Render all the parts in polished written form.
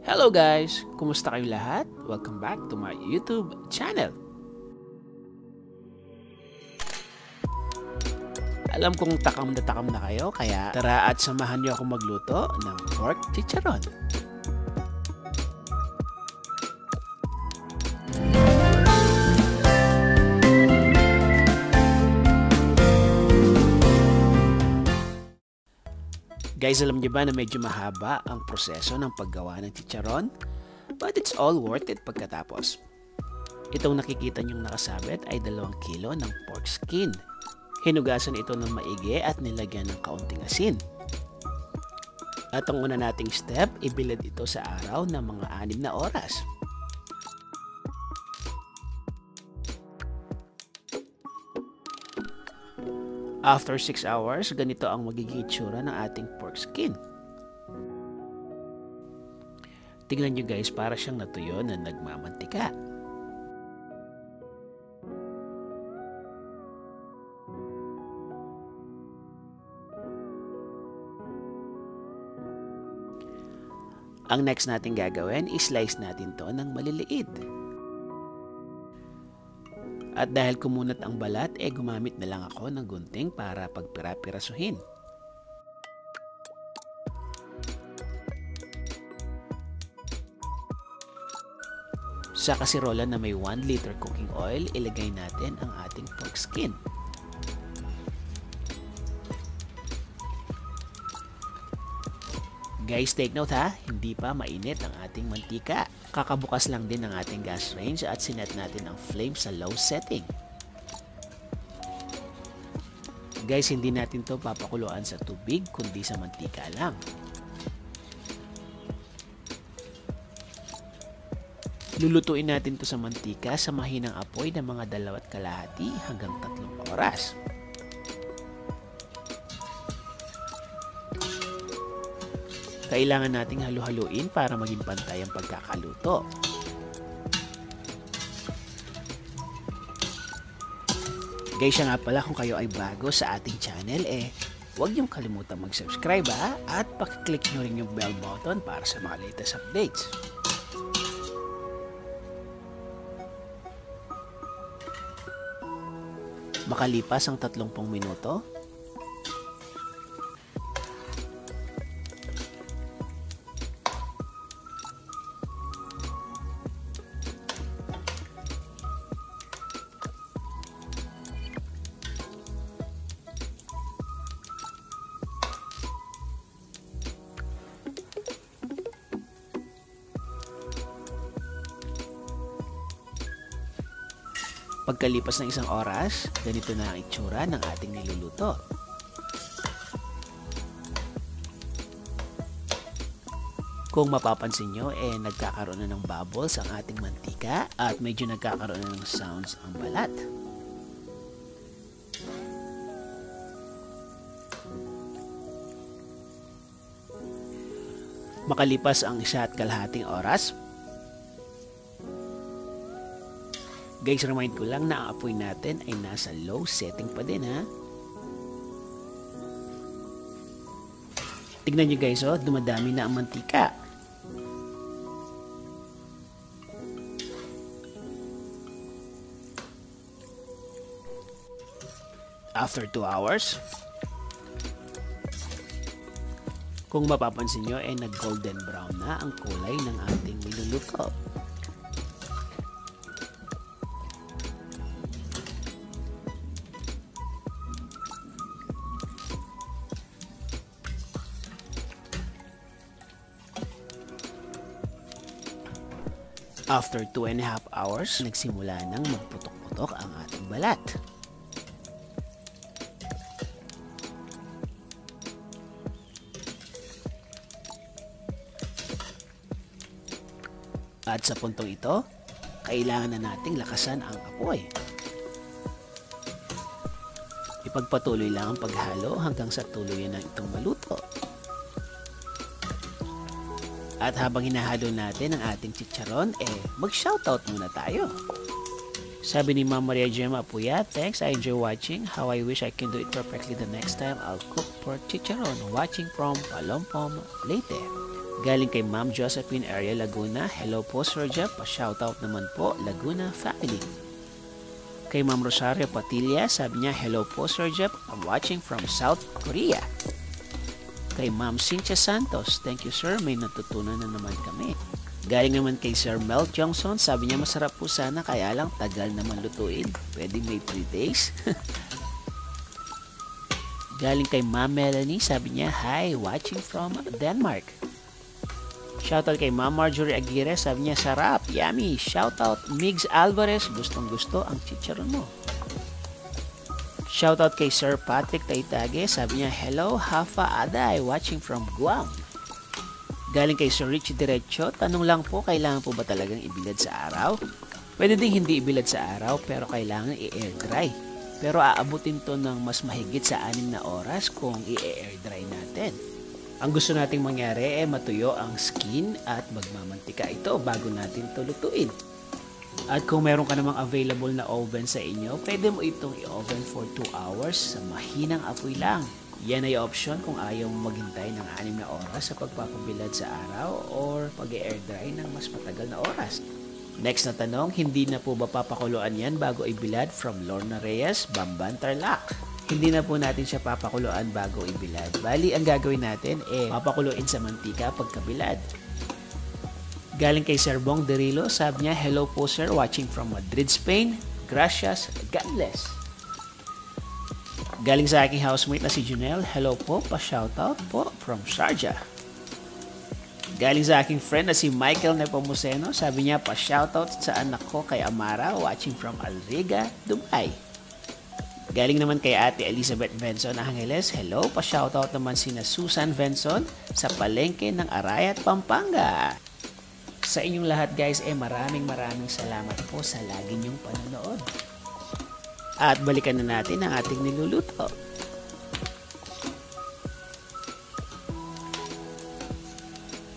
Hello guys! Kumusta kayo lahat? Welcome back to my YouTube channel. Alam kong takam na kayo, kaya tara at samahan niyo ako magluto ng pork chicharon. Guys, alam niyo ba na medyo mahaba ang proseso ng paggawa ng chicharon? But it's all worth it pagkatapos. Itong nakikita niyong nakasabit ay 2 kilo ng pork skin. Hinugasan ito ng maigi at nilagyan ng kaunting asin. At ang una nating step, ibilad ito sa araw ng mga 6 na oras. After 6 hours, ganito ang magiging itsura ng ating pork skin. Tingnan nyo guys, para siyang natuyo na nagmamantika. Ang next natin gagawin, i-slice natin to ng maliliit. At dahil kumunat ang balat, gumamit na lang ako ng gunting para pagpira-pirasuhin. Sa kasirola na may 1 liter cooking oil, ilagay natin ang ating pork skin. Guys, take note ha, hindi pa mainit ang ating mantika. Kakabukas lang din ang ating gas range at sinet natin ang flame sa low setting. Guys, hindi natin to papakuluan sa tubig kundi sa mantika lang. Lulutuin natin to sa mantika sa mahinang apoy ng mga 2.5 hanggang 3 oras. Kailangan nating halu-haluin para maging pantay ang pagkakaluto. Guys, siya nga pala, kung kayo ay bago sa ating channel, huwag niyong kalimutan mag-subscribe at pakiclick nyo rin yung bell button para sa mga latest updates. Makalipas ang 30 minuto, pagkalipas ng 1 oras, ganito na ang itsura ng ating niluluto. Kung mapapansin nyo, nagkakaroon na ng bubbles ang ating mantika at medyo nagkakaroon na ng sounds ang balat. Makalipas ang 1.5 oras, guys, remind ko lang na ang apoy natin ay nasa low setting pa din ha. Tignan nyo guys, dumadami na ang mantika. After 2 hours, kung mapapansin nyo, nag-golden brown na ang kulay ng ating niluluto. After 2.5 hours, nagsimula nang magputok-putok ang ating balat. At sa puntong ito, kailangan na nating lakasan ang apoy. Ipagpatuloy lang ang paghalo hanggang sa tuluyan na itong maluto. At habang hinahalo natin ang ating chicharon, mag-shoutout muna tayo. Sabi ni Ma'am Maria Gemma Apuya, thanks, I enjoy watching. How I wish I can do it perfectly the next time I'll cook pork chicharon. Watching from Palompom, Leyte. Galing kay Ma'am Josephine Area Laguna, hello po Sir Jeff, pa-shoutout naman po Laguna family. Kay Ma'am Rosario Patilla, sabi niya, hello po Sir Jeff, I'm watching from South Korea. Kay Ma'am Cynthia Santos, thank you sir, may natutunan na naman kami. Galing naman kay Sir Mel Johnson, sabi niya, masarap po sana, kaya lang tagal naman lutuin, pwede may 3 days. Galing kay Ma'am Melanie, sabi niya, hi, watching from Denmark. Shoutout kay Ma'am Marjorie Aguirre, sabi niya, sarap, yummy. Shoutout Migs Alvarez, gustong gusto ang chicharon mo. Shoutout kay Sir Patrick Taitage, sabi niya, hello Hafa Aday, watching from Guam. Galing kay Sir Richie Diretso, tanong lang po, kailangan po ba talagang ibilad sa araw? Pwede ding hindi ibilad sa araw, pero kailangan i-air dry. Pero aabutin to ng mas mahigit sa 6 na oras kung i-air dry natin. Ang gusto nating mangyari ay matuyo ang skin at magmamantika ito bago natin ito lutuin. At kung meron ka namang available na oven sa inyo, pwede mo itong i-oven for 2 hours sa mahinang apoy lang. Yan ay option kung ayaw mo maghintay ng 6 na oras sa pagpapabilad sa araw or pag-air dry ng mas matagal na oras. Next na tanong, hindi na po ba papakuluan yan bago ibilad? From Lorna Reyes, Bamban, Tarlac. Hindi na po natin siya papakuluan bago ibilad. Bali, ang gagawin natin papakuluin sa mantika pagkabilad. Galing kay Sir Bong Derilo, sabi niya, hello po sir, watching from Madrid, Spain. Gracias, God bless. Galing sa aking housemate na si Junel, hello po, pa-shoutout po from Sharjah. Galing sa aking friend na si Michael Nepomuceno, sabi niya, pa-shoutout sa anak ko kay Amara, watching from Alriga, Dubai. Galing naman kay Ate Elizabeth Benson Angeles, hello, pa-shoutout naman sina Susan Benson sa palengke ng Arayat, Pampanga. Sa inyong lahat guys, maraming salamat po sa lagi niyong panonood. At balikan na natin ang ating niluluto.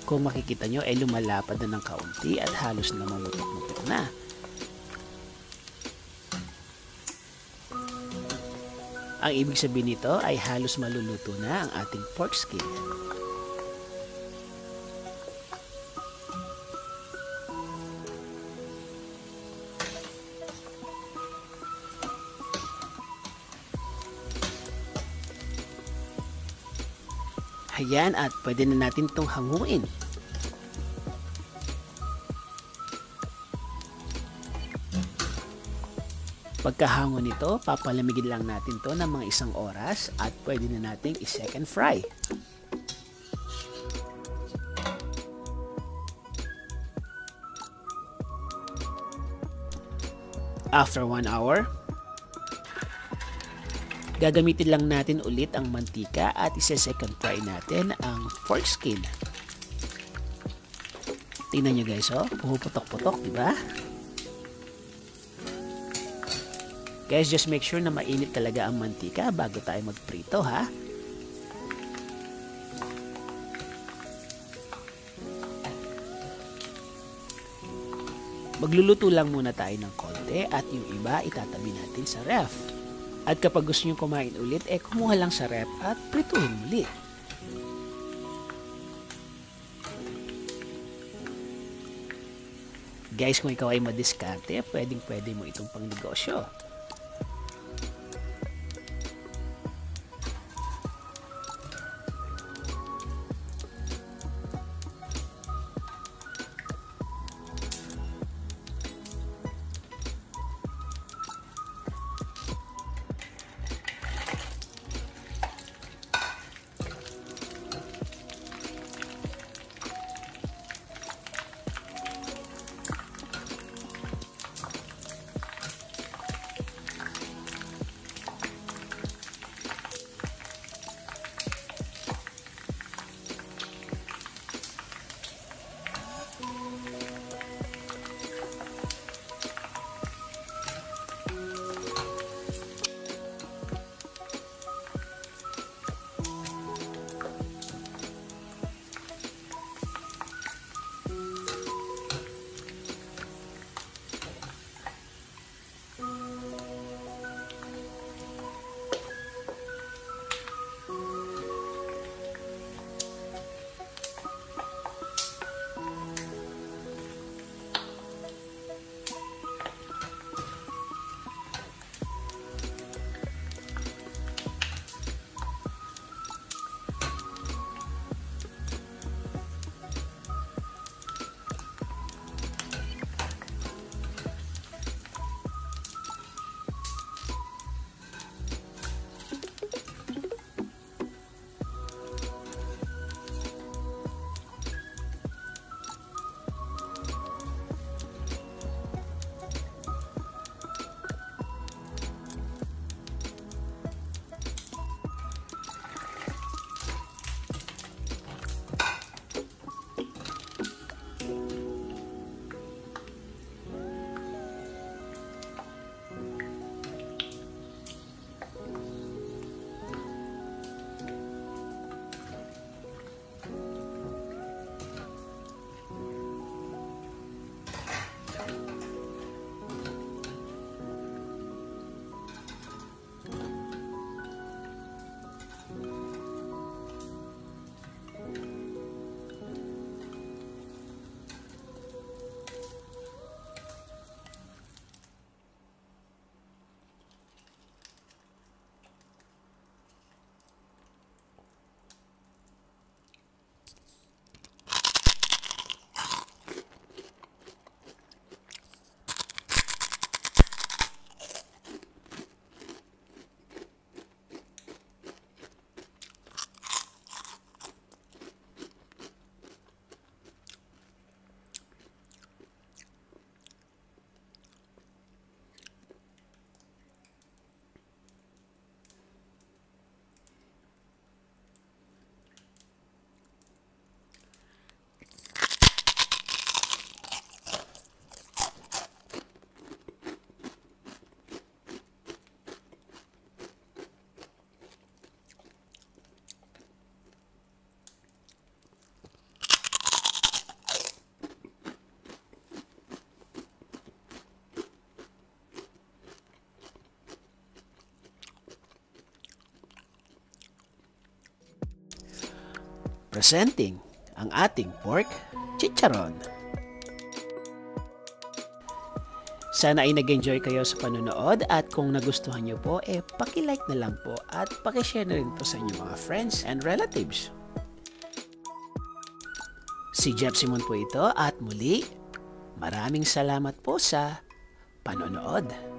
Kung makikita nyo, lumalapad na ng kaunti at halos na mamutok-mutok na. Ang ibig sabihin nito ay halos maluluto na ang ating pork skin. Ayan, at pwede na natin itong hanguin. Pagkahango nito, papalamigin lang natin to ng mga 1 oras at pwede na nating i-second fry. After 1 hour, gagamitin lang natin ulit ang mantika at ise-second fry natin ang pork skin. Tingnan nyo guys, pumuputok-putok, di ba? Guys, just make sure na mainit talaga ang mantika bago tayo magprito, ha? Magluluto lang muna tayo ng konti at yung iba itatabi natin sa ref. At kapag gusto nyo kumain ulit, kumuha lang sa ref at prituhin ulit. Guys, kung ikaw ay madiskarte, pwede mo itong pangnegosyo. Presenting ang ating pork chicharon. Sana ay nag-enjoy kayo sa panonood at kung nagustuhan nyo po, paki-like na lang po at paki-share na rin po sa inyong mga friends and relatives. Si Jeff Simon po ito at muli, maraming salamat po sa panonood.